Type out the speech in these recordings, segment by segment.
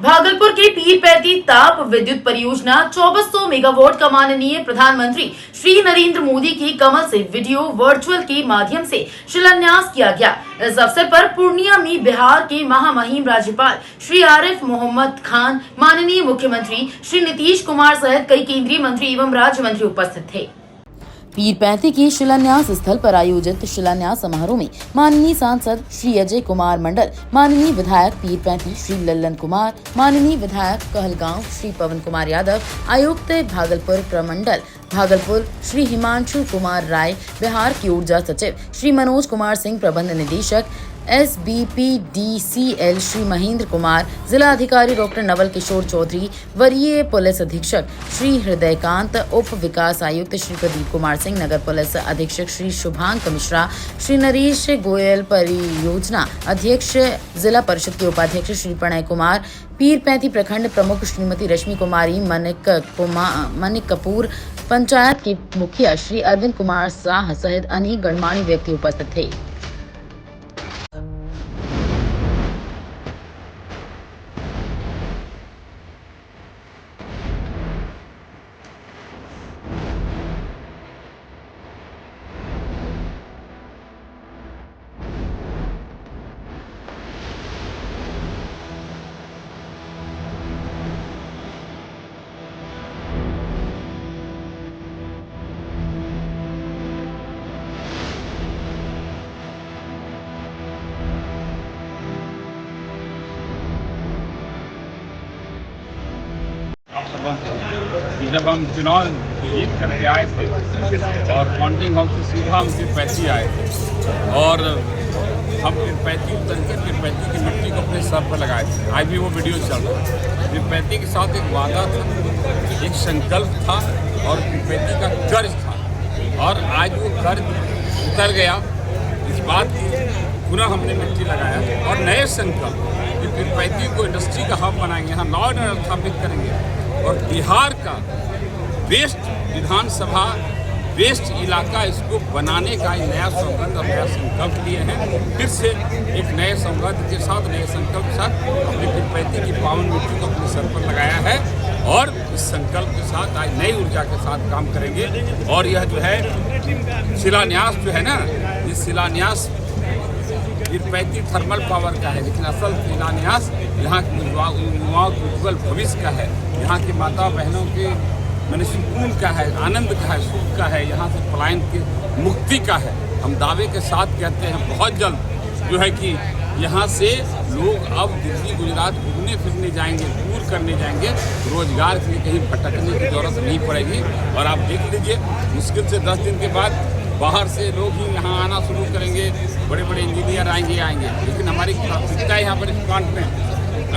भागलपुर के पीरपैंती ताप विद्युत परियोजना 2400 मेगावाट का माननीय प्रधानमंत्री श्री नरेंद्र मोदी की कमल से वीडियो वर्चुअल के माध्यम से शिलान्यास किया गया। इस अवसर पर पूर्णिया में बिहार के महामहिम राज्यपाल श्री आरिफ मोहम्मद खान, माननीय मुख्यमंत्री श्री नीतीश कुमार सहित कई केंद्रीय मंत्री एवं राज्य मंत्री उपस्थित थे। पीरपैंती के शिलान्यास स्थल पर आयोजित शिलान्यास समारोह में माननीय सांसद श्री अजय कुमार मंडल, माननीय विधायक पीरपैंती श्री लल्लन कुमार, माननीय विधायक कहलगांव श्री पवन कुमार यादव, आयुक्त भागलपुर प्रमंडल भागलपुर श्री हिमांशु कुमार राय, बिहार की ऊर्जा सचिव श्री मनोज कुमार सिंह, प्रबंध निदेशक SBPDCL श्री महेंद्र कुमार, जिला अधिकारी डॉक्टर नवल किशोर चौधरी, वरीय पुलिस अधीक्षक श्री हृदयकांत, उप विकास आयुक्त श्री प्रदीप कुमार सिंह, नगर पुलिस अधीक्षक श्री शुभांक मिश्रा, श्री नरेश गोयल, परियोजना अध्यक्ष जिला परिषद के उपाध्यक्ष श्री प्रणय कुमार, पीरपैंती प्रखंड प्रमुख श्रीमती रश्मि कुमारी, मनिक कपूर, पंचायत के मुखिया श्री अरविंद कुमार शाह सहित अनेक गणमान्य व्यक्ति उपस्थित थे। जब हम चुनाव जीत करके आए थे और काउंटिंग हाउस से सीधा हम पीरपैंती आए थे और हम पीरपैंती उतर के पीरपैंती की मिट्टी को अपने सर पर लगाए थे। आज भी वो वीडियो चल रहा है। पीरपैंती के साथ एक वादा था, एक संकल्प था और पीरपैंती का कर्ज था और आज वो कर्ज उतर गया। इस बात की पुनः हमने मिट्टी लगाया और नए संकल्प कि पीरपैंती को इंडस्ट्री का हब बनाएंगे, यहाँ लॉ एंड ऑर्डर स्थापित करेंगे और बिहार का बेस्ट विधानसभा, बेस्ट इलाका इसको बनाने का एक नया सौगंध और नया संकल्प लिए हैं। फिर से एक नए सौगंध के साथ, नए संकल्प के साथ अपने पीरपैंती की पावन मिट्टी को अपने सर पर लगाया है और इस संकल्प के साथ आज नई ऊर्जा के साथ काम करेंगे। और यह जो है शिलान्यास जो है ना, ये शिलान्यास पीरपैंती थर्मल पावर का है, लेकिन असल शिलान्यास यहाँ के युवाओं के उज्ज्वल भविष्य का है, यहाँ की माता बहनों के मैंने सुकून का है, आनंद का है, सुख का है, यहाँ से पलायन की मुक्ति का है। हम दावे के साथ कहते हैं बहुत जल्द जो है कि यहाँ से लोग अब दिल्ली गुजरात घूमने फिरने जाएंगे, टूर करने जाएंगे, रोजगार के लिए कहीं भटकने की जरूरत नहीं पड़ेगी। और आप देख लीजिए, मुश्किल से 10 दिन के बाद बाहर से लोग ही यहाँ आना शुरू करेंगे, बड़े बड़े इंजीनियर आएंगे। लेकिन हमारी प्राथमिकता है यहाँ पर इस प्लांट में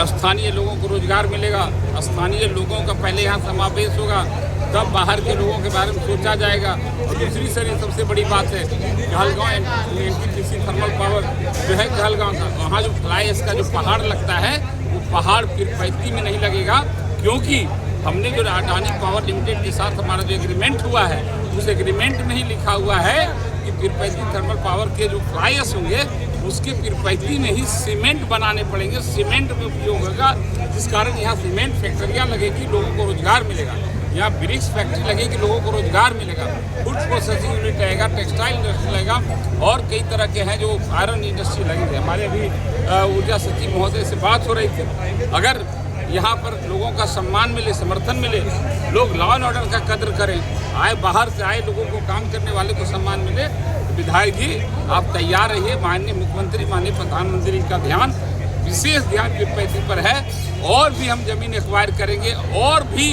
स्थानीय लोगों को रोजगार मिलेगा, स्थानीय लोगों का पहले यहाँ समावेश होगा, तब बाहर के लोगों के बारे में सोचा जाएगा। और दूसरी सबसे बड़ी बात है कहलगांव NTPC थर्मल पावर जो है कहलगांव का, वहाँ जो फ्लाई एश का जो पहाड़ लगता है वो पहाड़ पीरपैंती में नहीं लगेगा, क्योंकि हमने जो अडानी पावर लिमिटेड के साथ हमारा जो एग्रीमेंट हुआ है उस एग्रीमेंट में ही लिखा हुआ है कि पीरपैंती थर्मल पावर के जो फ्लाई एश होंगे उसके पीरपैंती में ही सीमेंट बनाने पड़ेंगे, सीमेंट में उपयोग होगा, जिस कारण यहाँ सीमेंट फैक्ट्रियाँ लगेगी, लोगों को रोजगार मिलेगा। यहाँ ब्रिक्स फैक्ट्री लगेगी, लोगों को रोजगार मिलेगा, फूड प्रोसेसिंग यूनिट रहेगा, टेक्सटाइल इंडस्ट्री लगेगा और कई तरह के हैं जो आयरन इंडस्ट्री लगेंगे। हमारे अभी ऊर्जा सचिव महोदय से बात हो रही थी, अगर यहाँ पर लोगों का सम्मान मिले, समर्थन मिले, लोग लॉ एंड ऑर्डर का कद्र करें, आए बाहर से आए लोगों को, काम करने वाले को सम्मान मिले, विधायक जी आप तैयार रहिए। माननीय मुख्यमंत्री, माननीय प्रधानमंत्री का ध्यान, विशेष ध्यान पीरपैंती पर है और भी हम जमीन एक्वायर करेंगे और भी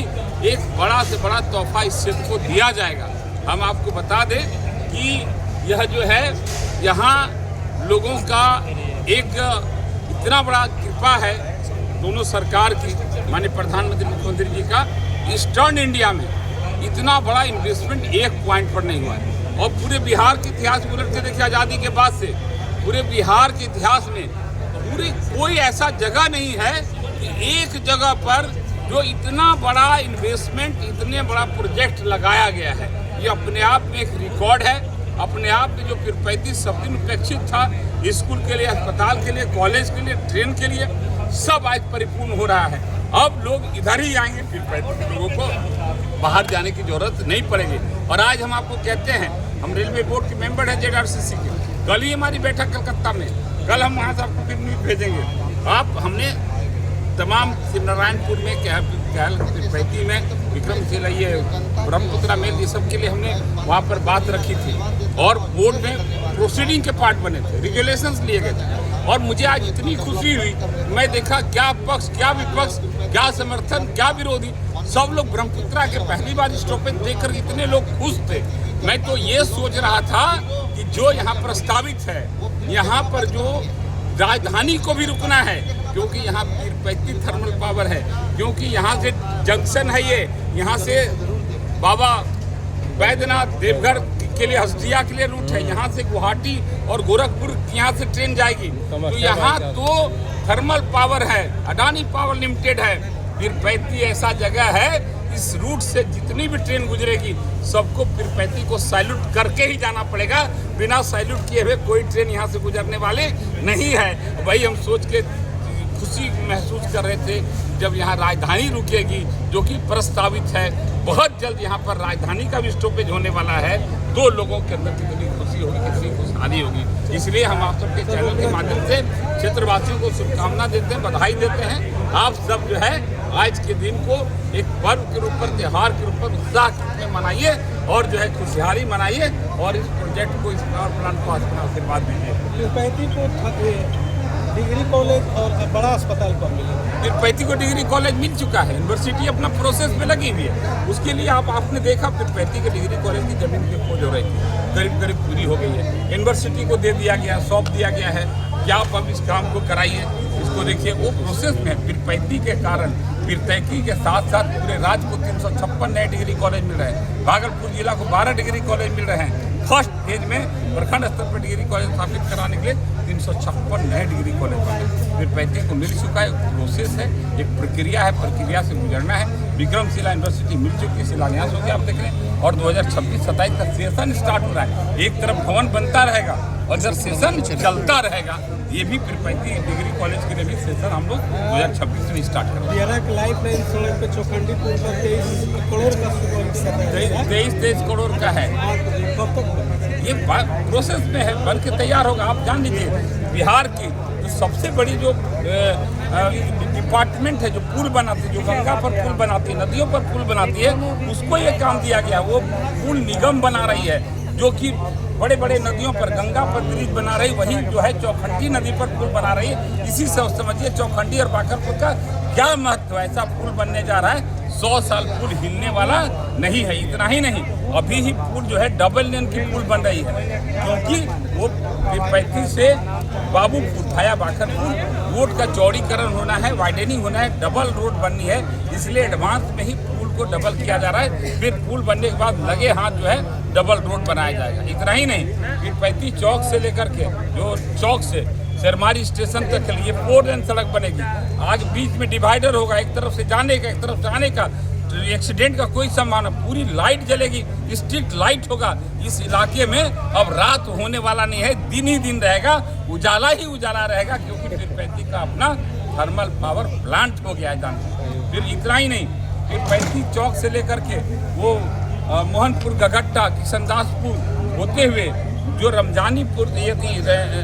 एक बड़ा से बड़ा तोहफा इस क्षेत्र को दिया जाएगा। हम आपको बता दें कि यह जो है यहाँ लोगों का एक इतना बड़ा कृपा है दोनों सरकार की, माननीय प्रधानमंत्री मुख्यमंत्री जी का, ईस्टर्न इंडिया में इतना बड़ा इन्वेस्टमेंट एक पॉइंट पर नहीं हुआ है। और पूरे बिहार के इतिहास में उलट के देखिए, आज़ादी के बाद से पूरे बिहार के इतिहास में पूरी कोई ऐसा जगह नहीं है कि एक जगह पर जो इतना बड़ा इन्वेस्टमेंट, इतने बड़ा प्रोजेक्ट लगाया गया है। ये अपने आप में एक रिकॉर्ड है, अपने आप में जो पीरपैंती सब दिन उपेक्षित था, स्कूल के लिए, अस्पताल के लिए, कॉलेज के लिए, ट्रेन के लिए, सब आज परिपूर्ण हो रहा है। अब लोग इधर ही आएंगे, फिर 35 लोगों को बाहर जाने की जरूरत नहीं पड़ेगी। और आज हम आपको कहते हैं, हम रेलवे बोर्ड के मेंबर हैं ZRCC के, कल ही हमारी बैठक कलकत्ता में, कल हम वहाँ से आपको फिर न्यूज़ भेजेंगे। हमने तमाम शिवनारायणपुर में पिरपैती में विक्रमशिला ये ब्रह्मपुत्रा मेल ये सब के लिए हमने वहाँ पर बात रखी थी और बोर्ड में प्रोसीडिंग के पार्ट बने थे, रेगुलेशंस लिए गए थे। और मुझे आज इतनी खुशी हुई, मैं देखा क्या पक्ष क्या विपक्ष, क्या समर्थन क्या विरोधी, सब लोग ब्रह्मपुत्रा के पहली बार स्टॉपेज देखकर इतने लोग खुश थे। मैं तो ये सोच रहा था कि जो यहाँ प्रस्तावित है, यहाँ पर जो राजधानी को भी रुकना है, क्योंकि यहाँ पिरपैती थर्मल पावर है, क्योंकि यहाँ से जंक्शन है, ये यहाँ से बाबा बैद्यनाथ देवघर के लिए हस्तिया के लिए रूट है, यहाँ से गुवाहाटी और गोरखपुर यहाँ से ट्रेन जाएगी। तो यहाँ तो थर्मल पावर है, अडानी पावर लिमिटेड है। पिरपैती ऐसा जगह है, इस रूट से जितनी भी ट्रेन गुजरेगी सबको पिरपैती को सैल्यूट करके ही जाना पड़ेगा। बिना सैल्यूट किए हुए कोई ट्रेन यहाँ से गुजरने वाले नहीं है। वही हम सोच के खुशी महसूस कर रहे थे जब यहाँ राजधानी रुकेगी, जो कि प्रस्तावित है। बहुत जल्द यहाँ पर राजधानी का भी स्टॉपेज होने वाला है। दो लोगों के अंदर कितनी खुशी होगी, कितनी खुशहाली होगी। इसलिए हम आप सबके चैनल के माध्यम से क्षेत्रवासियों को शुभकामना देते हैं, बधाई देते हैं। आप सब जो है आज के दिन को एक पर्व के रूप पर, त्यौहार के रूप पर उत्साह के रूप में मनाइए और जो है खुशहाली मनाइए और इस प्रोजेक्ट को, इस पावर प्लांट को अपना आशीर्वाद दीजिए। पिरपैती को डिग्री कॉलेज और बड़ा अस्पताल कब मिलेगा? पिरपैती को डिग्री कॉलेज मिल चुका है, यूनिवर्सिटी अपना प्रोसेस में लगी हुई है। उसके लिए आपने देखा पिरपैती के डिग्री कॉलेज की जमीन की खोज हो रही थी, करीब पूरी हो गई है। यूनिवर्सिटी को दे दिया गया, सौंप दिया गया है कि आप अब इस काम को कराइए, इसको देखिए। वो प्रोसेस में है। पिरपैती के कारण पिरपैती के साथ साथ पूरे राज्य को 356 नए डिग्री कॉलेज मिल रहे हैं। भागलपुर जिला को 12 डिग्री कॉलेज मिल रहे हैं। फर्स्ट फेज में प्रखंड स्तर पर डिग्री कॉलेज स्थापित कराने के लिए 356 नए डिग्री कॉलेज बने। पिरपैती को मिल चुका है, प्रोसेस है, एक प्रक्रिया है, प्रक्रिया से गुजरना है। विक्रमशिला यूनिवर्सिटी मिल चुकी है, शिलान्यास हो गया, आप देख रहे हैं। और 2026-27 का सेशन स्टार्ट हो रहा है। एक तरफ भवन बनता रहेगा और जब सेशन चलता रहेगा, ये भी पिरपैती डिग्री कॉलेज के लिए भी सेशन हम लोग 2026 में स्टार्ट करेंगे। लाइफ लाइन सड़क पे चौखंडी पुल पर 23 करोड़ का 23 करोड़ का है। कब तक ये प्रोसेस में है, बन के तैयार होगा। आप जान लीजिए, बिहार की जो सबसे बड़ी जो डिपार्टमेंट है, जो पुल बनाती है, जो गंगा पर पुल बनाती है, नदियों पर पुल बनाती है, उसको ये काम दिया गया। वो पुल निगम बना रही है, जो कि बड़े बड़े नदियों पर, गंगा पर ब्रिज बना रही, वही जो है चौखंडी नदी पर पुल बना रही है। इसी से समझिए चौखंडी और बाकरपुर का क्या महत्व है। ऐसा पुल बनने जा रहा है, 100 साल पुल हिलने वाला नहीं है। इतना ही नहीं, अभी ही पुल जो है डबल लेन की पुल बन रही है, क्योंकि वो पिरपैती से बाबूपुर भाया बाकरपुर रोड का चौड़ीकरण होना है, वाइडनिंग होना है, डबल रोड बननी है। इसलिए एडवांस में ही पुल को डबल किया जा रहा है। फिर पुल बनने के बाद लगे हाथ जो है डबल रोड बनाया जाएगा। इतना ही नहीं, पिरपैती चौक से लेकर के जो चौक से सरमारी स्टेशन तक के लिए 4 लेन सड़क बनेगी। आगे बीच में डिवाइडर होगा, एक तरफ से जाने का, एक तरफ से आने का। एक्सीडेंट का कोई संभावना, पूरी लाइट जलेगी, स्ट्रीट लाइट होगा। इस इलाके में अब रात होने वाला नहीं है, दिन ही दिन रहेगा, उजाला ही उजाला रहेगा, क्योंकि पिरपैती का अपना थर्मल पावर प्लांट हो गया है। जानते फिर इतना ही नहीं, पिरपैती चौक से लेकर के वो मोहनपुर, गगट्टा, किशनदासपुर होते हुए जो रमजानीपुर,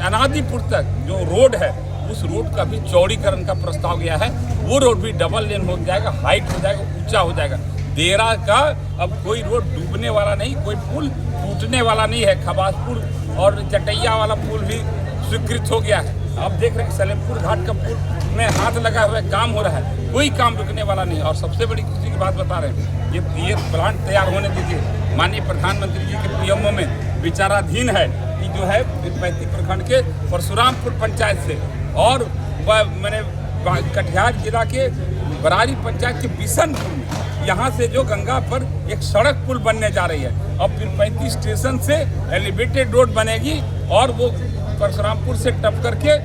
अनादीपुर तक जो रोड है, उस रोड का भी चौड़ीकरण का प्रस्ताव गया है। वो रोड भी डबल लेन हो जाएगा, हाइट हो जाएगा, ऊंचा हो जाएगा। देरा का अब कोई रोड डूबने वाला नहीं, कोई पुल टूटने वाला नहीं है। खबासपुर और चटैया वाला पुल भी स्वीकृत हो गया है। आप देख रहे हैं सलेमपुर घाट का पुल में हाथ लगा हुआ है, काम हो रहा है, कोई काम रुकने वाला नहीं। और सबसे बड़ी खुशी की बात बता रहे हैं, ये प्लांट तैयार होने दीजिए। माननीय प्रधानमंत्री जी के पीएमओ में विचाराधीन है कि जो है पिरपैती प्रखंड के परशुरामपुर पंचायत से और मैंने कटिहार जिला के बरारी पंचायत के बिशनपुर में, यहाँ से जो गंगा पर एक सड़क पुल बनने जा रही है। अब पिरपैती स्टेशन से एलिवेटेड रोड बनेगी और वो परशुरामपुर से टप करके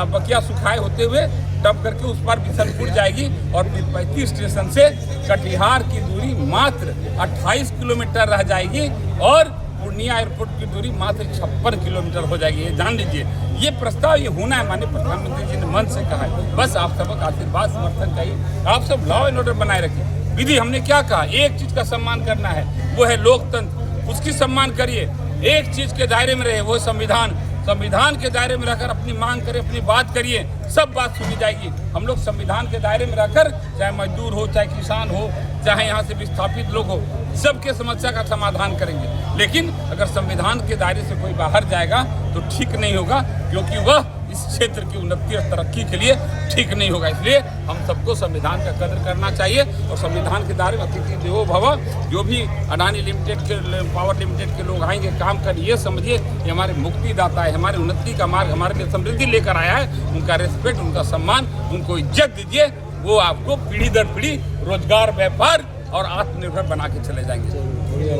बकिया सुखाए होते हुए टप करके उस पर बिशनपुर जाएगी। और पिरपैती स्टेशन से कटिहार की दूरी मात्र 28 किलोमीटर रह जाएगी और पूर्णिया एयरपोर्ट की दूरी मात्र 56 किलोमीटर हो जाएगी, ये जान लीजिए। ये प्रस्ताव ये होना है, माननीय प्रधानमंत्री जी ने मन से कहा है। बस आप सबका आशीर्वाद समर्थन चाहिए, आप सब लॉ एंड ऑर्डर बनाए रखिए। विधि हमने क्या कहा, एक चीज का सम्मान करना है, वो है लोकतंत्र, उसकी सम्मान करिए। एक चीज के दायरे में रहे, वो संविधान। संविधान के दायरे में रहकर अपनी मांग करें, अपनी बात करिए, सब बात सुनी जाएगी। हम लोग संविधान के दायरे में रहकर, चाहे मजदूर हो, चाहे किसान हो, चाहे यहाँ से विस्थापित लोग हो, सबके समस्या का समाधान करेंगे। लेकिन अगर संविधान के दायरे से कोई बाहर जाएगा तो ठीक नहीं होगा, क्योंकि वह इस क्षेत्र की उन्नति और तरक्की के लिए ठीक नहीं होगा। इसलिए हम सबको संविधान का कदर करना चाहिए और संविधान के दायरे में अतिथि देवो भव। जो भी अडानी लिमिटेड के, पावर लिमिटेड के लोग आएंगे काम कर, ये समझिए कि हमारे मुक्तिदाता है, हमारे उन्नति का मार्ग, हमारे लिए समृद्धि लेकर आया है। उनका रिस्पेक्ट, उनका सम्मान, उनको इज्जत दीजिए। वो आपको पीढ़ी दर पीढ़ी रोजगार, व्यापार और आत्मनिर्भर बना के चले जाएंगे।